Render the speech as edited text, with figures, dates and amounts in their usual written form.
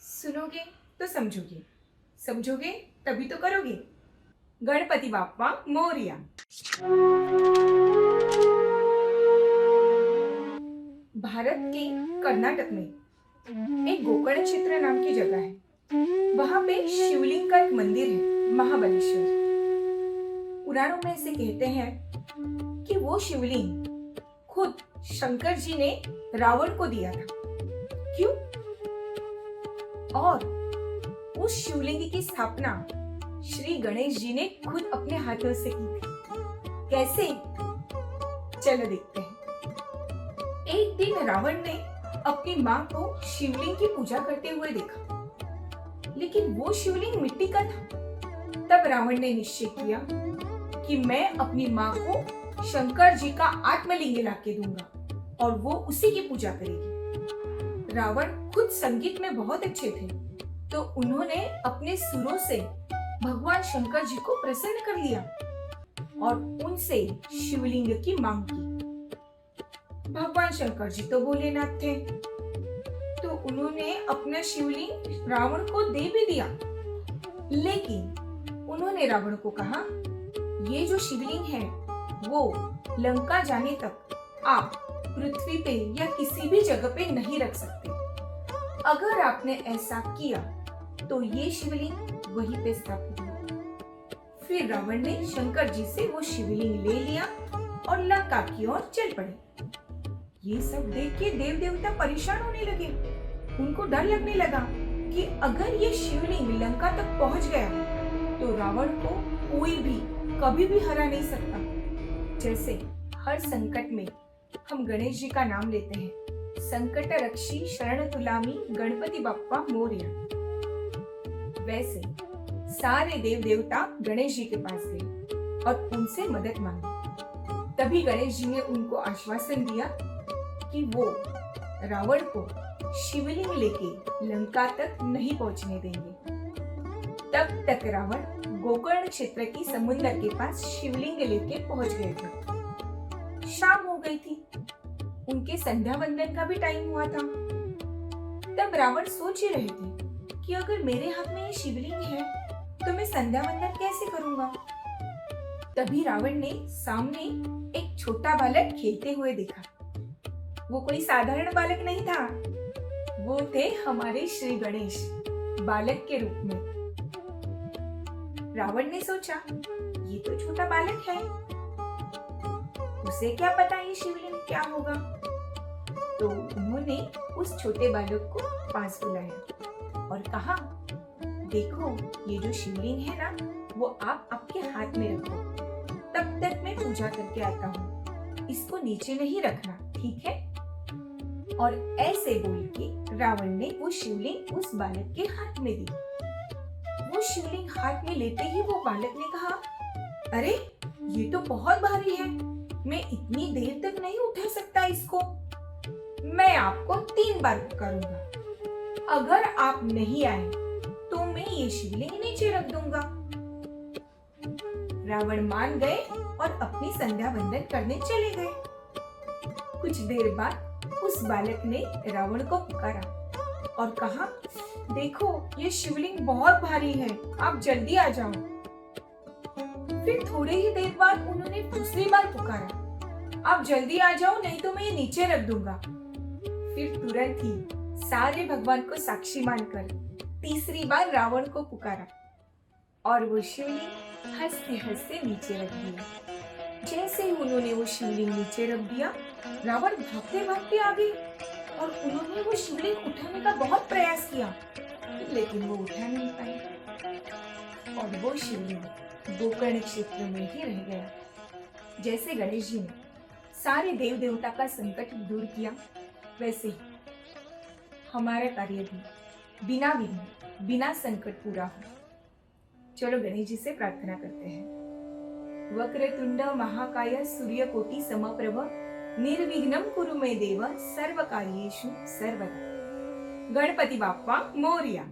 सुनोगे तो समझोगे, समझोगे तभी तो करोगे। गणपति बाप्पा मोरया। भारत के कर्नाटक में एक गोकर्ण क्षेत्र नाम की जगह है। वहां पे शिवलिंग का एक मंदिर है, महाबलेश्वर। पुराणों में ऐसे कहते हैं कि वो शिवलिंग खुद शंकर जी ने रावण को दिया था। क्यों? और उस शिवलिंग की स्थापना श्री गणेश जी ने खुद अपने हाथों से की थी। कैसे? चलो देखते हैं। एक दिन रावण ने अपनी माँ को शिवलिंग की पूजा करते हुए देखा, लेकिन वो शिवलिंग मिट्टी का था। तब रावण ने निश्चय किया कि मैं अपनी माँ को शंकर जी का आत्मलिंग ला के दूंगा और वो उसी की पूजा करेगी। रावण खुद संगीत में बहुत अच्छे थे, तो उन्होंने अपने सुरों से भगवान शंकर जी को प्रसन्न कर लिया और उनसे शिवलिंग की मांग की। भगवान शंकर जी तो भोलेनाथ थे, तो उन्होंने अपना शिवलिंग रावण को दे भी दिया। लेकिन उन्होंने रावण को कहा, ये जो शिवलिंग है वो लंका जाने तक आप पृथ्वी पे या किसी भी जगह पे नहीं रख सकते। अगर आपने ऐसा किया तो ये शिवलिंग वहीं पे स्थापित होगा। फिर रावण ने शंकर जी से वो शिवलिंग ले लिया और लंका की ओर चल पड़े। ये सब देख के देव देवता परेशान होने लगे। उनको डर लगने लगा कि अगर ये शिवलिंग लंका तक पहुंच गया तो रावण को कोई भी कभी भी हरा नहीं सकता। जैसे हर संकट में हम गणेश जी का नाम लेते हैं, संकट रक्षी शरण तुलामी गणपति बाप्पा मोरया। वैसे सारे देव देवता गणेश जी के पास गए और उनसे मदद मांगी। तभी गणेश जी ने उनको आश्वासन दिया कि वो रावण को शिवलिंग लेके लंका तक नहीं पहुंचने देंगे। तब तक रावण गोकर्ण क्षेत्र की समुद्र के पास शिवलिंग लेके पहुंच गए थे। शाम हो गई थी, उनके संध्या वंदन का भी टाइम हुआ था। तब रावण सोच ही रहे थे कि अगर मेरे हाथ में ये शिवलिंग है तो मैं संध्या वंदन कैसे करूंगा। तभी रावण ने सामने एक छोटा बालक खेलते हुए देखा। वो कोई साधारण बालक नहीं था, वो थे हमारे श्री गणेश, बालक के रूप में। रावण ने सोचा, ये तो छोटा बालक है, उसे क्या पता ये शिवलिंग क्या होगा। तो उन्होंने उस छोटे बालक को पास बुलाया और कहा, देखो ये जो शिवलिंग है ना, वो आप आपके हाथ में रखो, तब तक मैं पूजा करके आता हूँ। इसको नीचे नहीं रखना, ठीक है? और ऐसे बोल के रावण ने वो शिवलिंग उस बालक के हाथ में दी। वो शिवलिंग हाथ में लेते ही वो बालक ने कहा, अरे ये तो बहुत भारी है, मैं इतनी देर तक नहीं उठा सकता इसको। मैं आपको 3 बार पुकारूंगा, अगर आप नहीं आए तो मैं ये शिवलिंग नीचे रख दूंगा। रावण मान गए और अपनी संध्या वंदन करने चले गए। कुछ देर बाद उस बालक ने रावण को पुकारा और कहा, देखो ये शिवलिंग बहुत भारी है, आप जल्दी आ जाओ। फिर थोड़े ही देर बाद उन्होंने दूसरी बार पुकारा, आप जल्दी आ जाओ नहीं तो मैं ये नीचे रख दूंगा। फिर तुरंत ही सारे भगवान को साक्षी मानकर तीसरी बार रावण को पुकारा और वो शिवलिंग हंसते हंसते नीचे रख दिया। जैसे ही उन्होंने वो शिवलिंग नीचे रख दिया, रावण भागते भागते आ गए और उन्होंने वो शिवलिंग उठाने का बहुत प्रयास किया, लेकिन वो उठा नहीं पाए और वो शिवलिंग गोकर्ण क्षेत्र में ही रह गया। जैसे गणेश जी ने सारे देव देवता का संकट दूर किया, वैसे ही हमारा कार्य भी बिना विघ्न बिना संकट पूरा हो। चलो गणेश जी से प्रार्थना करते हैं। वक्रतुंड महाकाय सूर्यकोटि समप्रभ निर्विघ्नं कुरु मे देव सर्वकार्येषु सर्वदा। गणपति बाप्पा मोरया।